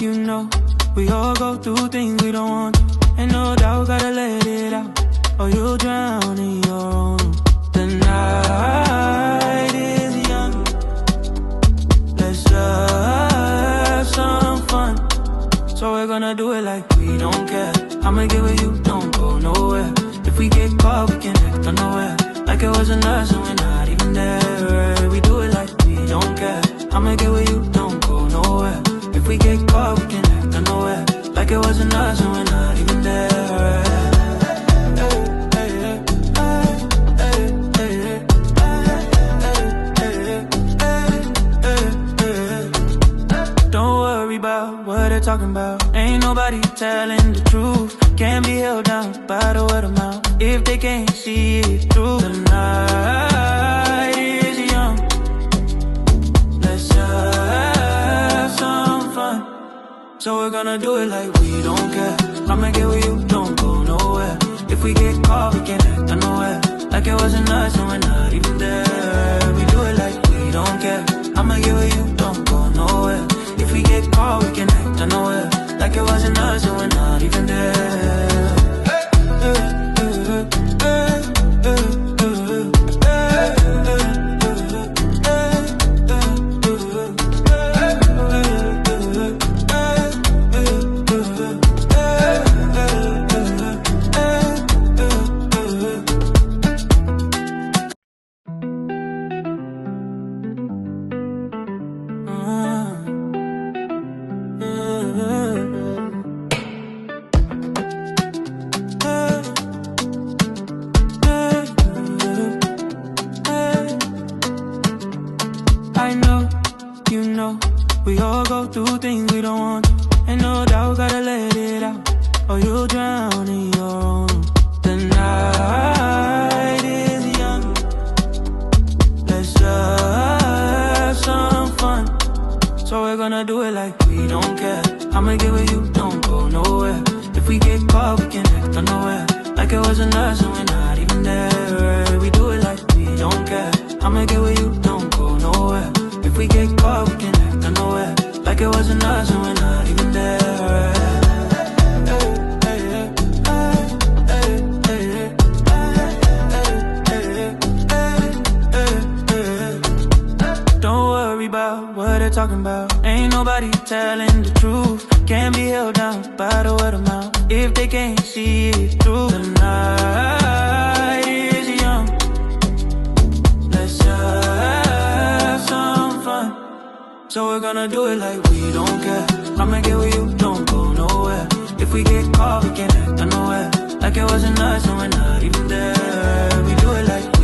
you know, we all go through things we don't want to. Ain't no doubt, gotta let it out, or you'll drown in your own. The night is young, let's have some fun. So we're gonna do it like we don't care. I'ma get with you, don't go nowhere. If we get caught, we can act unaware, like it wasn't us and we're not even there. We do it like we don't care. I'ma get with you, don't go nowhere. If we get caught, we can act unaware, like it wasn't us and we're not even there. Don't worry about what they're talking about. Ain't nobody telling the truth. Can't be held down by the word of mouth if they can't see it through. The night is young, let's have some fun. So we're gonna do it like we don't care. I'ma get with you, don't go nowhere. If we get caught, we can act unaware, like it wasn't us and we're not even there. We do it like we don't care. I'ma get with you, don't go nowhere. If we get caught, we can act unaware, like it wasn't us and we're not even there. I know, you know, we all go through things we don't want to. Ain't no doubt, gotta let it out, or you'll drown in your own. The night is young, let's have some fun. So we're gonna do it like we don't care. I'ma get with you, don't go nowhere. If we get caught, we can act unaware, like it wasn't us and we're not even there. We do it like we don't care. I'ma get with you, don't go nowhere. If we get caught, we can act unaware, like it wasn't us and we're not even there. Don't worry about what they're talking about. Ain't nobody telling the truth. Can't be held down by the word of mouth if they can't see it through. The night is young, let's have some fun. So we're gonna do it like we don't care. I'ma get with you, don't go nowhere. If we get caught, we can act unaware, like it wasn't us and we're not even there. We do it like